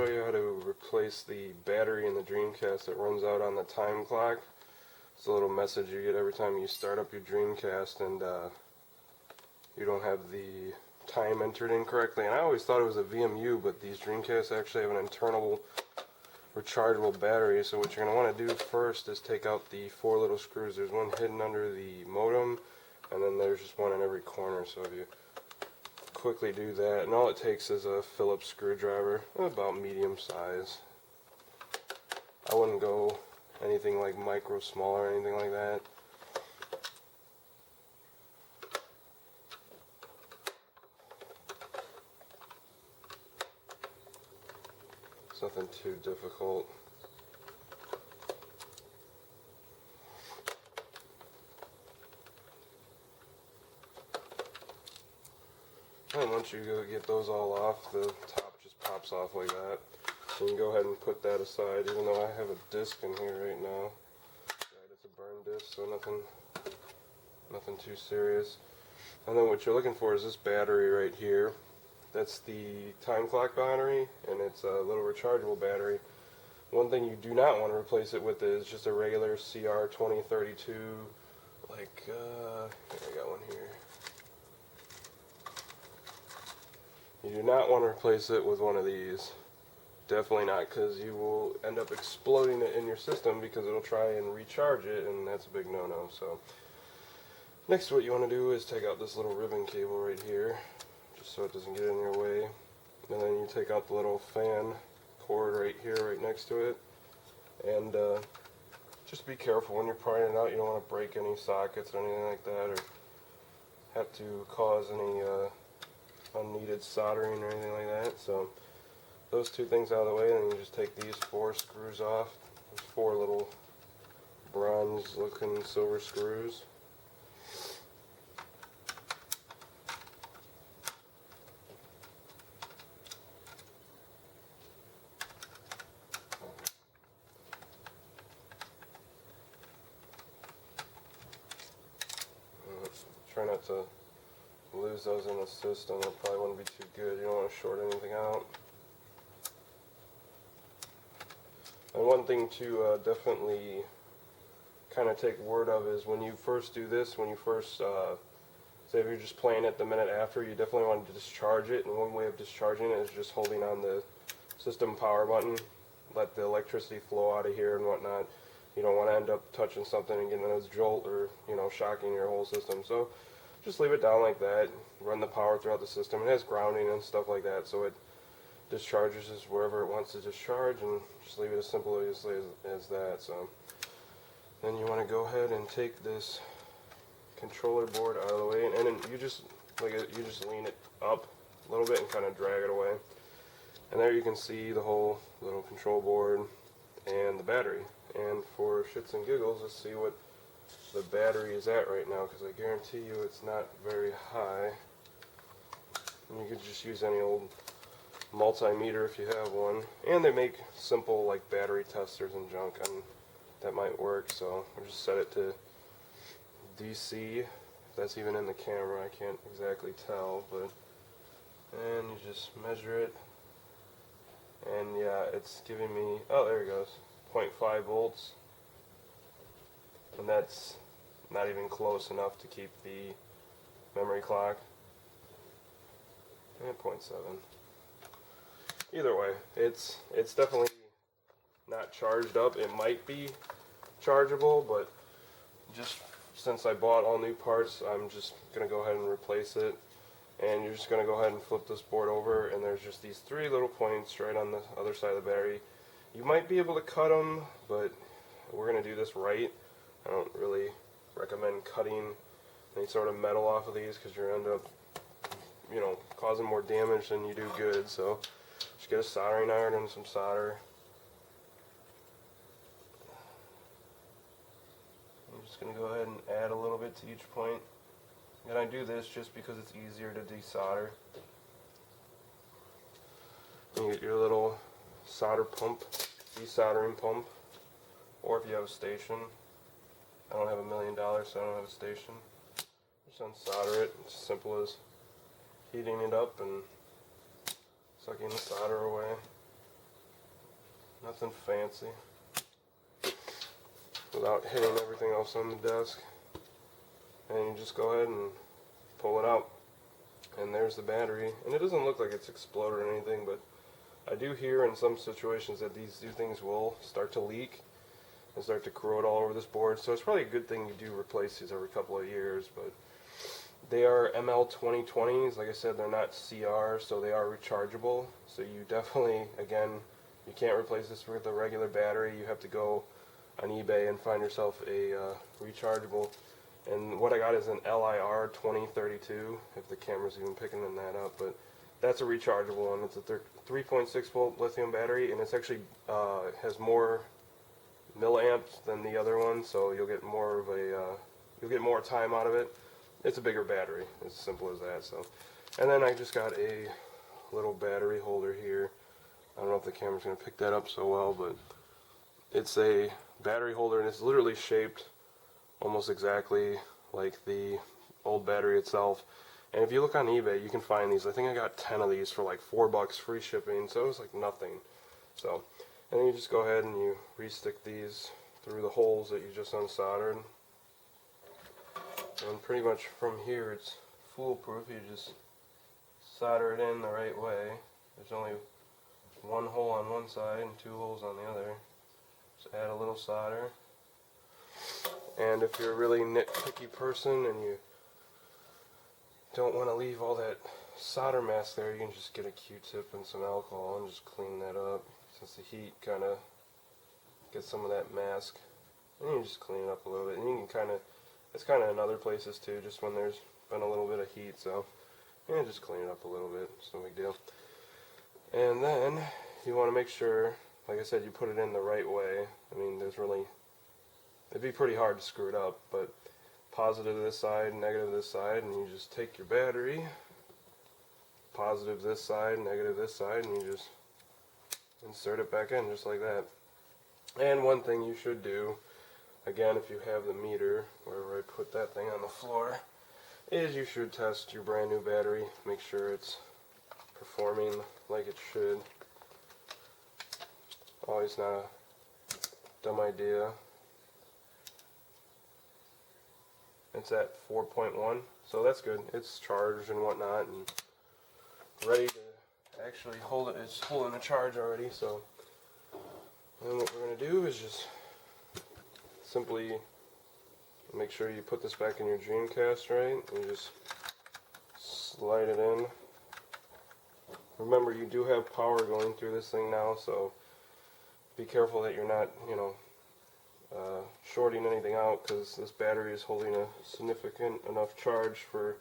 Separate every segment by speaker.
Speaker 1: show you how to replace the battery in the Dreamcast that runs out on the time clock. It's a little message you get every time you start up your Dreamcast and you don't have the time entered in correctly. And I always thought it was a VMU, but these Dreamcasts actually have an internal rechargeable battery. So what you're going to want to do first is take out the 4 little screws. There's one hidden under the modem, and then there's just one in every corner. So if you quickly do that, and all it takes is a Phillips screwdriver, about medium size. I wouldn't go anything like micro small or anything like that. It's nothing too difficult. And once you go get those all off, the top just pops off like that. So you can go ahead and put that aside, even though I have a disc in here right now. Right, it's a burn disc, so nothing too serious. And then what you're looking for is this battery right here. That's the time clock battery, and it's a little rechargeable battery. One thing you do not want to replace it with is just a regular CR2032, like, here, I got one here. You do not want to replace it with one of these. Definitely not, because you will end up exploding it in your system because it'll try and recharge it, and that's a big no-no. So next, what you want to do is take out this little ribbon cable right here, just so it doesn't get in your way. And then you take out the little fan cord right here, right next to it. And just be careful when you're prying it out. You don't want to break any sockets or anything like that, or have to cause any unneeded soldering or anything like that. So those two things out of the way, and then you just take these 4 screws off. There's 4 little bronze looking silver screws. Try not to lose those in the system. It probably wouldn't be too good. You don't want to short anything out. And one thing to definitely kind of take word of is when you first do this, when you first, say if you're just playing it the minute after, you definitely want to discharge it. And one way of discharging it is just holding on the system power button. Let the electricity flow out of here and whatnot. You don't want to end up touching something and getting a jolt or, shocking your whole system. So just leave it down like that, run the power throughout the system. It has grounding and stuff like that, so it discharges wherever it wants to discharge, and just leave it as simple as that. So then you want to go ahead and take this controller board out of the way, and then you just lean it up a little bit and kind of drag it away. And there you can see the whole little control board and the battery. And for shits and giggles, let's see what the battery is at right now, because I guarantee you it's not very high. And you could just use any old multimeter if you have one, and they make simple like battery testers and junk, and that might work. So I'll just set it to DC, if that's even in the camera. I can't exactly tell, but and you just measure it, and yeah, it's giving me, oh, there it goes, 0.5 volts. And that's not even close enough to keep the memory clock. And 0.7. Either way, it's definitely not charged up. It might be chargeable, but just since I bought all new parts, I'm just going to go ahead and replace it. And you're just going to go ahead and flip this board over, and there's just these 3 little points right on the other side of the battery. You might be able to cut them, but we're going to do this right. I don't really recommend cutting any sort of metal off of these, because you end up, causing more damage than you do good. So just get a soldering iron and some solder. I'm just going to go ahead and add a little bit to each point. And I do this just because it's easier to desolder. You get your little solder pump, desoldering pump, or if you have a station. I don't have $1 million, so I don't have a station. Just unsolder it. It's as simple as heating it up and sucking the solder away. Nothing fancy. Without hitting everything else on the desk. And you just go ahead and pull it out. And there's the battery. And it doesn't look like it's exploded or anything, but I do hear in some situations that these things will start to leak and start to corrode all over this board. So it's probably a good thing you do replace these every couple of years. But they are ML2020s. Like I said, they're not CR, so they are rechargeable. So you definitely, again, you can't replace this with a regular battery. You have to go on eBay and find yourself a rechargeable. And what I got is an LIR 2032, if the camera's even picking that up. But that's a rechargeable one. It's a 3.6 volt lithium battery, and it's actually has more milliamps than the other one, so you'll get more of a you'll get more time out of it. It's a bigger battery, as simple as that. So, and then I just got a little battery holder here. I don't know if the camera's going to pick that up so well, but it's a battery holder, and it's literally shaped almost exactly like the old battery itself. And if you look on eBay, you can find these. I think I got 10 of these for like $4 free shipping, so it was like nothing. So, and then you just go ahead and you re-stick these through the holes that you just unsoldered. And pretty much from here it's foolproof. You just solder it in the right way. There's only one hole on one side and two holes on the other. Just add a little solder. And if you're a really nitpicky person and you don't want to leave all that solder mask there, you can just get a Q-tip and some alcohol and just clean that up, since the heat kind of gets some of that mask. And you just clean it up a little bit. And you can kind of, it's kind of in other places too, just when there's been a little bit of heat. So yeah, just clean it up a little bit. It's no big deal. And then you want to make sure, like I said, you put it in the right way. I mean, it'd be pretty hard to screw it up, but positive this side, negative this side, and you just take your battery, positive this side, negative this side, and you just insert it back in just like that. And one thing you should do, again, if you have the meter, wherever I put that thing on the floor, is you should test your brand new battery, make sure it's performing like it should. Always not a dumb idea. It's at 4.1, so that's good. It's charged and whatnot and ready to actually hold it. It's holding a charge already, so then what we're going to do is just simply make sure you put this back in your Dreamcast right, and just slide it in. Remember, you do have power going through this thing now, so be careful that you're not, shorting anything out, because this battery is holding a significant enough charge for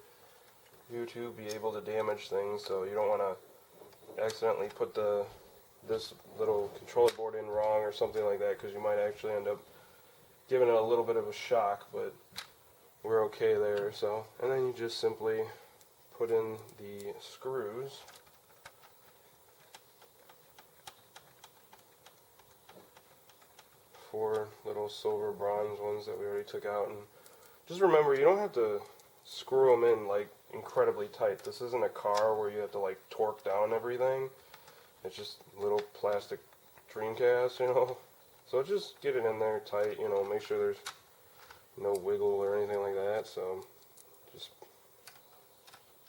Speaker 1: you to be able to damage things. So you don't want to accidentally put this little controller board in wrong or something like that, because you might actually end up giving it a little bit of a shock, but we're okay there. So, and then you just simply put in the screws. Four little silver bronze ones that we already took out. And just remember, you don't have to screw them in like incredibly tight. This isn't a car where you have to like torque down everything. It's just little plastic Dreamcast, So just get it in there tight, make sure there's no wiggle or anything like that. So just,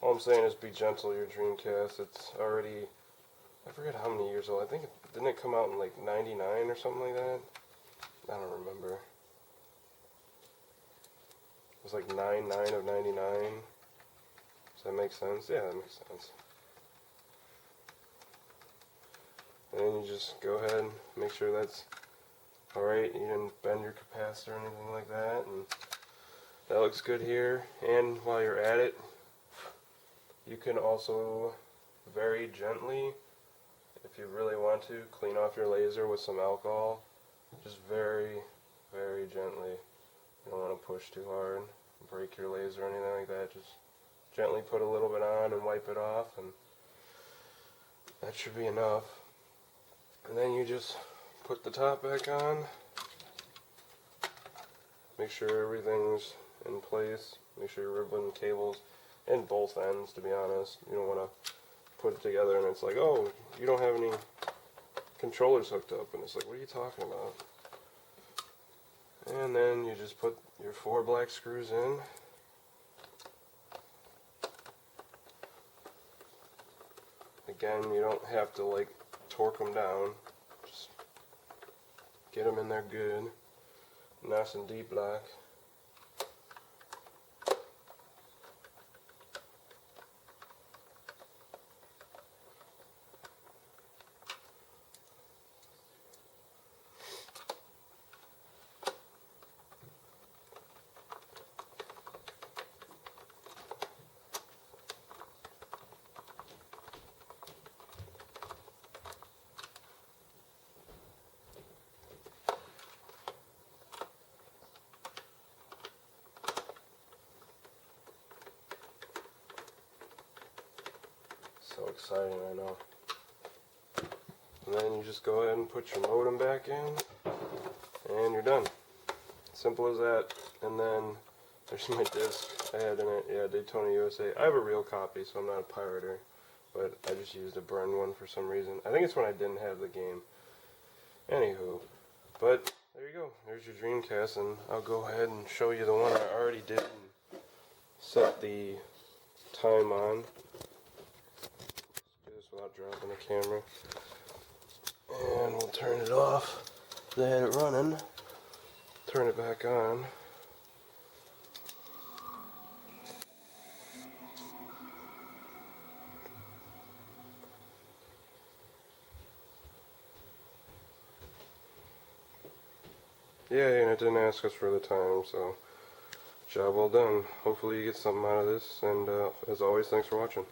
Speaker 1: all I'm saying is be gentle, your Dreamcast. It's already, I forget how many years old. I think, didn't it come out in like 99 or something like that? I don't remember. It was like 9 of 99. Does that make sense? Yeah, that makes sense. And then you just go ahead and make sure that's alright. You didn't bend your capacitor or anything like that. And that looks good here. And while you're at it, you can also very gently, if you really want to, clean off your laser with some alcohol. Just very, very gently. You don't want to push too hard, break your laser or anything like that. Just gently put a little bit on and wipe it off, and that should be enough. And then you just put the top back on. Make sure everything's in place. Make sure your ribbon cables in both ends, to be honest. You don't want to put it together and it's like, oh, you don't have any controller's hooked up, and it's like, what are you talking about? And then you just put your 4 black screws in. Again, you don't have to like torque them down. Just get them in there good, nice and deep black. So exciting, I know. And then you just go ahead and put your modem back in, and you're done. Simple as that. And then there's my disc I had in it. Yeah, Daytona USA. I have a real copy, so I'm not a pirater, but I just used a burned one for some reason. I think it's when I didn't have the game. Anywho, but there you go. There's your Dreamcast, and I'll go ahead and show you the one I already did and set the time on. Do this without dropping the camera. And we'll turn it off. They had it running. Turn it back on. Yay, and it didn't ask us for the time, so job well done. Hopefully you get something out of this, and as always, thanks for watching.